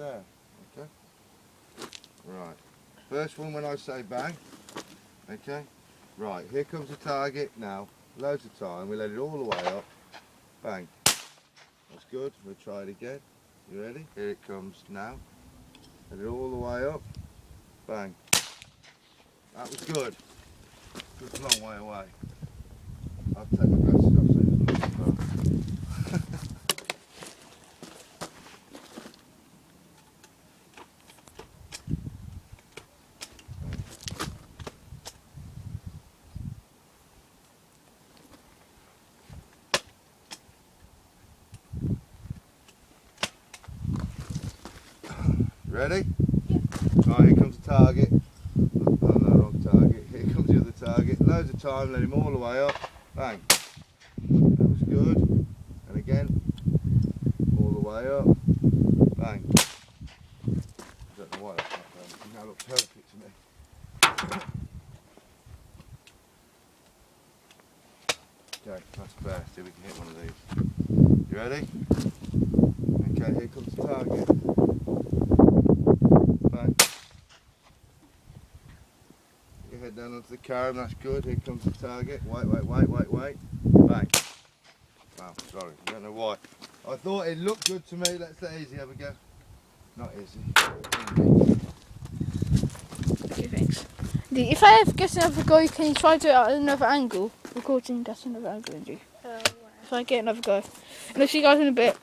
there. Okay. Right. First one when I say bang. Okay. Right. Here comes the target now. Loads of time. We let it all the way up. Bang. That's good. We'll try it again. You ready? Here it comes now. Let it all the way up. Bang. That was good. It's a long way away. I'll take my glasses off so it doesn't look so bad. Ready? Yeah. Right, here comes the target. Oh no, wrong target. Here comes the other target. Loads of time, let him all the way up. Bang. That was good. And again, all the way up. Bang. I don't know why that's not done. That looks perfect to me. Okay, that's fair. See if we can hit one of these. You ready? Okay, here comes the target. Bang. Get your head down onto the carom, that's good. Here comes the target. Wait. Bang. Wow, sorry, I don't know why. I thought it looked good to me. Let's let Easy have a go. Not easy. Okay, thanks. If I ever get another go, can you try to do it at another angle? Recording, that's another angle, Andrew. If I get another go. And I'll see you guys in a bit.